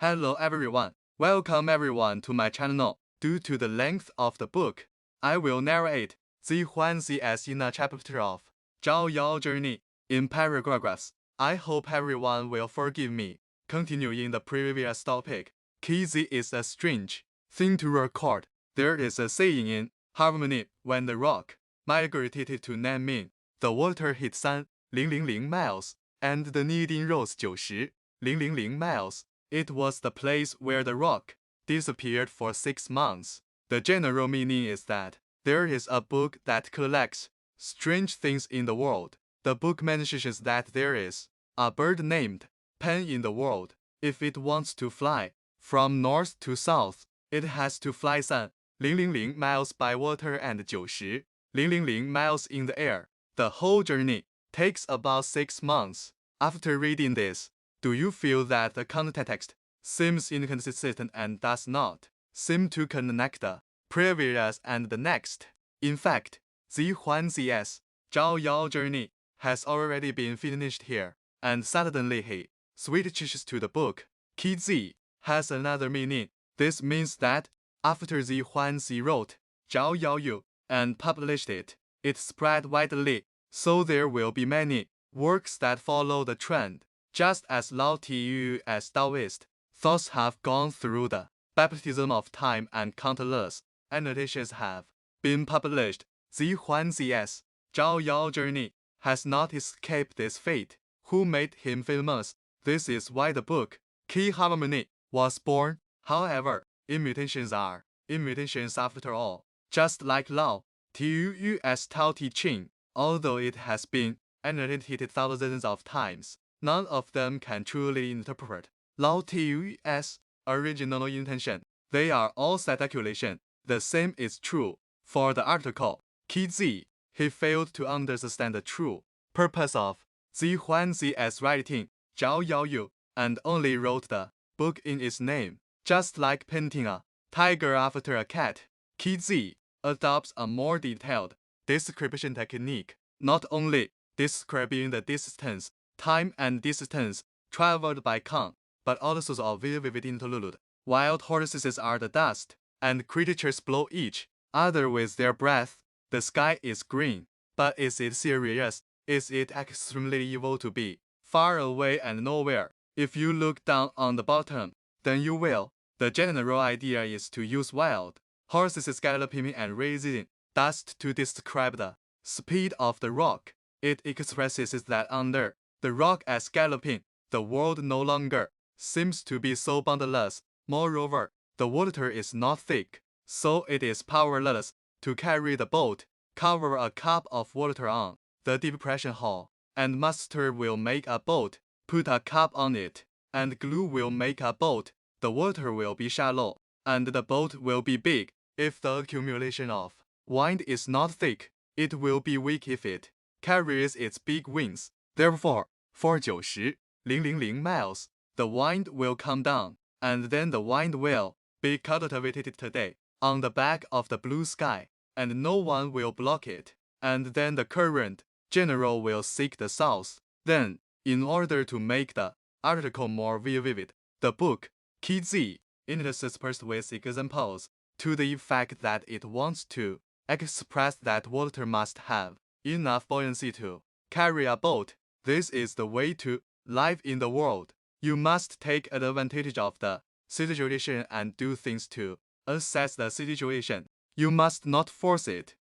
Hello everyone, welcome everyone to my channel. Due to the length of the book, I will narrate Zhuangzi as in a chapter of Zhao Yao journey in paragraphs. I hope everyone will forgive me. Continuing the previous topic, Kizi is a strange thing to record. There is a saying in harmony when the rock migrated to Nanming, the water hit 3,000 miles, and the kneading rose 90,000 miles. It was the place where the rock disappeared for 6 months. The general meaning is that there is a book that collects strange things in the world. The book mentions that there is a bird named Pen in the world. If it wants to fly from north to south, it has to fly 3,000 miles by water and 90,000 miles in the air. The whole journey takes about 6 months. After reading this, do you feel that the context seems inconsistent and does not seem to connect the previous and the next? In fact, Zhuangzi's Zhao Yao journey has already been finished here, and suddenly he switches to the book. Kizi has another meaning. This means that after Zhuangzi wrote Zhao Yao Yu and published it, it spread widely, so there will be many works that follow the trend. Just as Lao Tzu as Taoist thoughts have gone through the baptism of time and countless annotations have been published, Zhuangzi's Zhao Yao journey has not escaped this fate. Who made him famous? This is why the book Key Harmony was born. However, imitations are imitations after all. Just like Lao Tzu's Tao Te Ching, although it has been annotated thousands of times, none of them can truly interpret Lao Tzu's original intention. They are all speculation. The same is true for the article Kizi. He failed to understand the true purpose of Zhuangzi's writing Zhao Yao Yu and only wrote the book in its name. Just like painting a tiger after a cat, Kizi adopts a more detailed description technique, not only describing the distance, time and distance traveled by Kang, but also of vivid interlude. Wild horses are the dust, and creatures blow each other with their breath. The sky is green, but is it serious? Is it extremely evil to be far away and nowhere? If you look down on the bottom, then you will. The general idea is to use wild horses galloping and raising dust to describe the speed of the rock. It expresses that under the rock as galloping, the world no longer seems to be so boundless. Moreover, the water is not thick, so it is powerless to carry the boat. Cover a cup of water on the depression hole, and master will make a boat. Put a cup on it, and glue will make a boat. The water will be shallow, and the boat will be big. If the accumulation of wind is not thick, it will be weak if it carries its big wings. Therefore, for 90,000 miles, the wind will come down, and then the wind will be cultivated today on the back of the blue sky, and no one will block it. And then the current general will seek the south. Then, in order to make the article more vivid, the book Kizi interspersed with examples to the effect that it wants to express that water must have enough buoyancy to carry a boat. This is the way to live in the world. You must take advantage of the situation and do things to assess the situation. You must not force it.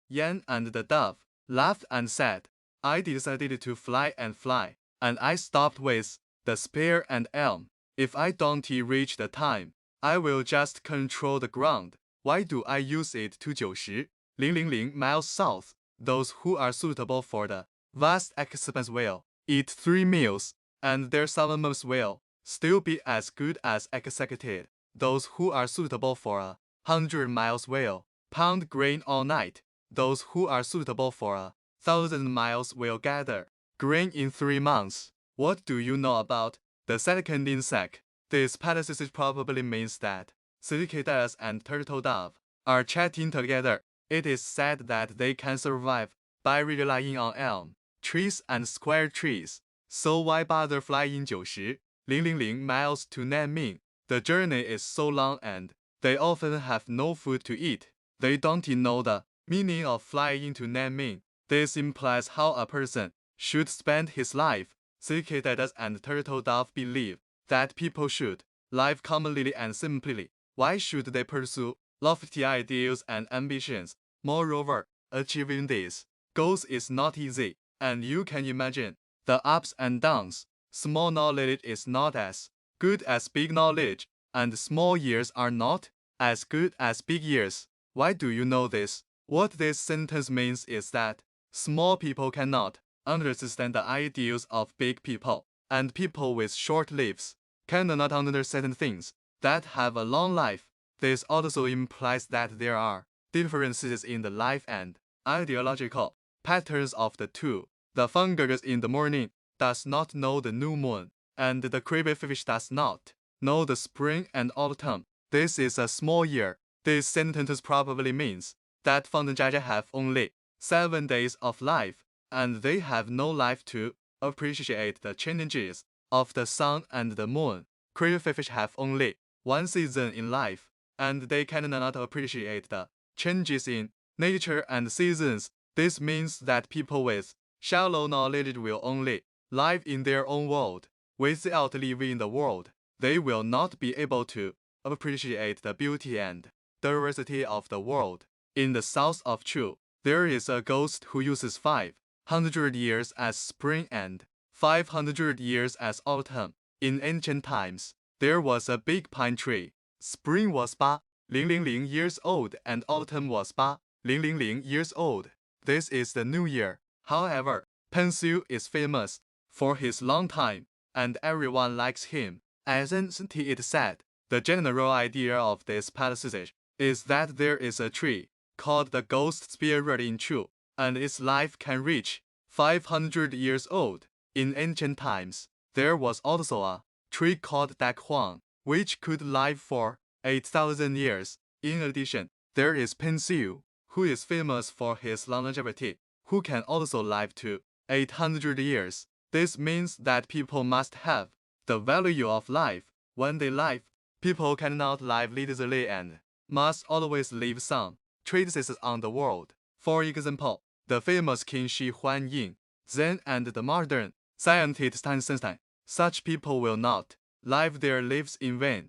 Yan and the dove laughed and said, I decided to fly, and I stopped with the spear and elm. If I don't reach the time, I will just control the ground. Why do I use it to 90,000 miles south? Those who are suitable for the vast expanse will eat 3 meals, and their supplements will still be as good as executed. Those who are suitable for 100 miles will pound grain all night. Those who are suitable for 1,000 miles will gather grain in 3 months. What do you know about the second insect? This passage probably means that cicadas and turtle dove are chatting together. It is said that they can survive by relying on elm trees and square trees. So why bother flying 90,000 miles to Nanming? The journey is so long and they often have no food to eat. They don't know the meaning of flying to Nanming. This implies how a person should spend his life. Cicadas and turtle dove believe that people should live calmly and simply. Why should they pursue lofty ideals and ambitions? Moreover, achieving these goals is not easy, and you can imagine the ups and downs. Small knowledge is not as good as big knowledge, and small years are not as good as big years. Why do you know this? What this sentence means is that small people cannot understand the ideals of big people, and people with short lives cannot understand things that have a long life. This also implies that there are differences in the life and ideological patterns of the two. The fungus in the morning does not know the new moon, and the crayfish does not know the spring and autumn. This is a small year. This sentence probably means that fungi have only 7 days of life, and they have no life to appreciate the changes of the sun and the moon. Crayfish have only 1 season in life, and they cannot appreciate the changes in nature and seasons. This means that people with shallow knowledge will only live in their own world. Without living in the world, they will not be able to appreciate the beauty and diversity of the world. In the south of Chu, there is a ghost who uses 500 years as spring and 500 years as autumn. In ancient times, there was a big pine tree. Spring was 8,000 years old and autumn was 8,000 years old. This is the new year. However, Pensil is famous for his long time, and everyone likes him. As it said, the general idea of this passage is that there is a tree called the ghost spirit in Chu, and its life can reach 500 years old. In ancient times, there was also a tree called Dak Huang, which could live for 8,000 years. In addition, there is Pensil, who is famous for his longevity, who can also live to 800 years. This means that people must have the value of life. When they live, people cannot live lazily and must always leave some traces on the world. For example, the famous King Shi Huan Ying, Zen, and the modern scientist Einstein. Such people will not live their lives in vain.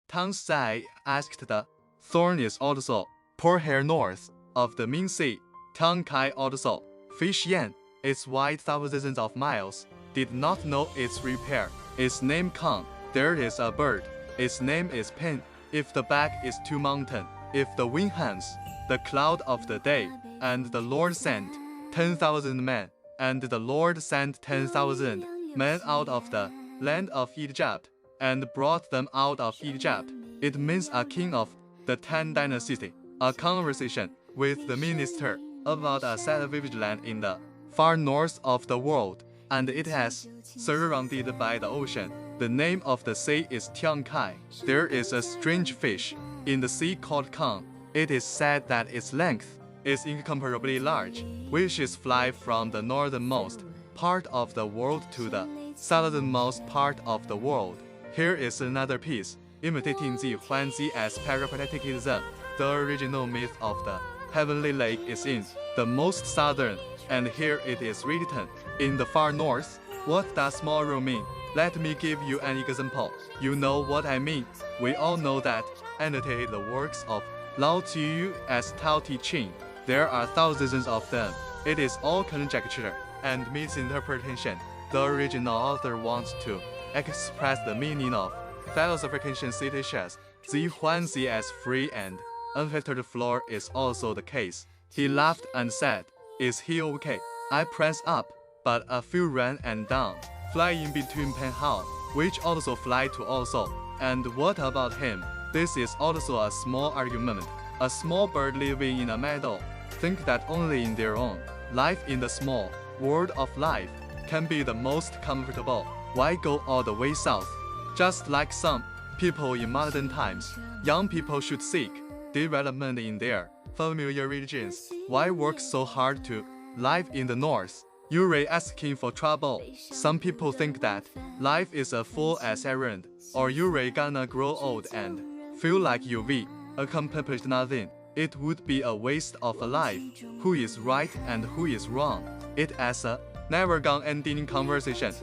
Tang Sai asked the thorn is also pour here north of the Ming Sea. Tang Kai also fish yan. Its wide thousands of miles did not know its repair. Its name Kang. There is a bird. Its name is Pen. If the back is to mountain, if the wind hands, the cloud of the day, and the Lord sent 10,000 men, and the Lord sent 10,000 men out of the land of Egypt, and brought them out of Egypt. It means a king of the 10 dynasty, a conversation with the minister about a savage land in the far north of the world, and it has surrounded by the ocean. The name of the sea is Tiang Kai. There is a strange fish in the sea called Kang. It is said that its length is incomparably large. Wishes fly from the northernmost part of the world to the southernmost part of the world. Here is another piece, imitating Zhuangzi as Peripateticism. The original myth of the heavenly lake is in the most southern, and here it is written, in the far north. What does moral mean? Let me give you an example. You know what I mean. We all know that annotate the works of Lao Tzu as Tao Te Ching. There are thousands of them. It is all conjecture and misinterpretation. The original author wants to express the meaning of falsification citations. Zhuangzi as free and unfettered floor is also the case. He laughed and said, "Is he okay?" I pressed up, but a few ran and down, flying between Penhao, which also fly to also. And what about him? This is also a small argument. A small bird living in a meadow think that only in their own life in the small world of life can be the most comfortable. Why go all the way south? Just like some people in modern times, young people should seek development in their familiar regions. Why work so hard to live in the north? Yuri asking for trouble. Some people think that life is a fool's errand, or Yuri gonna grow old and feel like you've accomplished nothing. It would be a waste of a life. Who is right and who is wrong? It as a never gone ending conversation.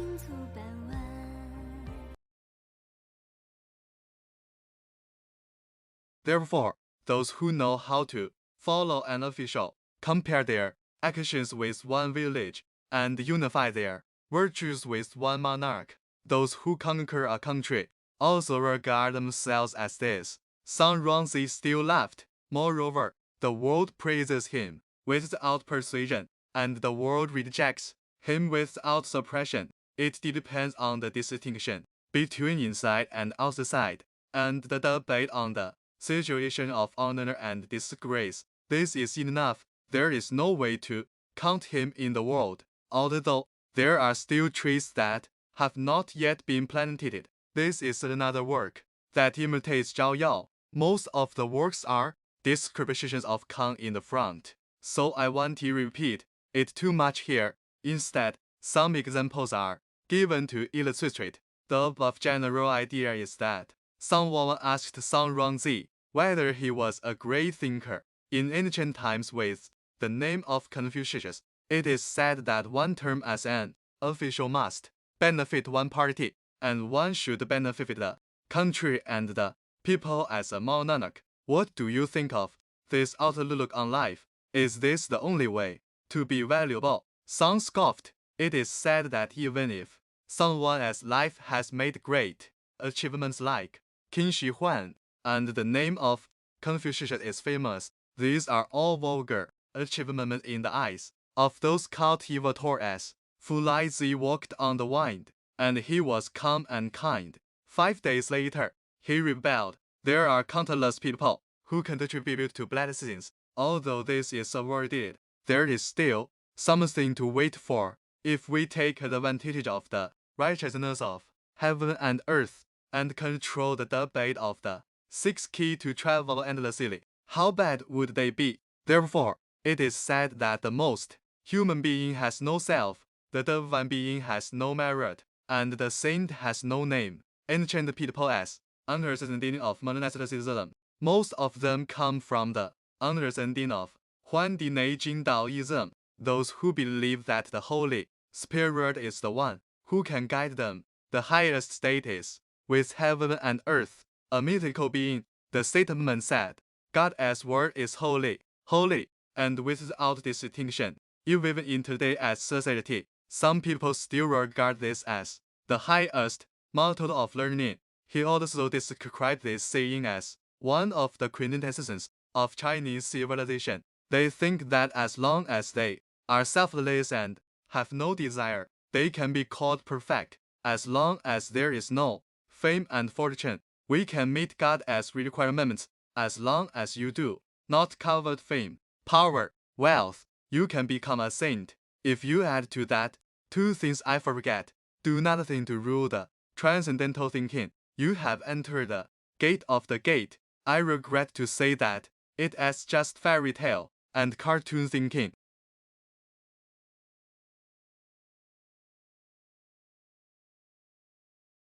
Therefore, those who know how to follow an official, compare their actions with one village, and unify their virtues with one monarch. Those who conquer a country also regard themselves as this. Zhuangzi still laughed. Moreover, the world praises him without persuasion, and the world rejects him without suppression. It depends on the distinction between inside and outside, and the debate on the situation of honor and disgrace. This is enough. There is no way to count him in the world, although there are still trees that have not yet been planted. This is another work that imitates Zhao Yao. Most of the works are descriptions of Kang in the front, so I won't repeat it too much here. Instead, some examples are given to illustrate the above general idea. Is that someone asked Zhuangzi whether he was a great thinker. In ancient times with the name of Confucius, it is said that one term as an official must benefit one party, and one should benefit the country and the people as a monarch. What do you think of this outlook on life? Is this the only way to be valuable? Some scoffed. It is said that even if someone's life has made great achievements like Qin Shi Huang, and the name of Confucius is famous, these are all vulgar achievements in the eyes of those cultivators. Fu Laizi walked on the wind, and he was calm and kind. 5 days later, he rebelled. There are countless people who contribute to blessings. Although this is awarded, there is still something to wait for. If we take advantage of the righteousness of heaven and earth, and control the debate of the 6 keys to travel endlessly, how bad would they be? Therefore, it is said that the most human being has no self, the divine being has no merit, and the saint has no name. Ancient people's understanding of monasticism, most of them come from the understanding of Huangdi Jing Taoism. Those who believe that the Holy Spirit is the one who can guide them. The highest state is with heaven and earth, a mythical being. The statement said, God as word is holy, holy, and without distinction. Even in today's society, some people still regard this as the highest method of learning. He also described this saying as one of the quintessence of Chinese civilization. They think that as long as they are selfless and have no desire, they can be called perfect. As long as there is no fame and fortune, we can meet God as requirements. As long as you do not covet fame, power, wealth, you can become a saint. If you add to that 2 things I forget, do nothing to rule the transcendental thinking, you have entered the gate of the gate. I regret to say that it is just fairy tale and cartoon thinking.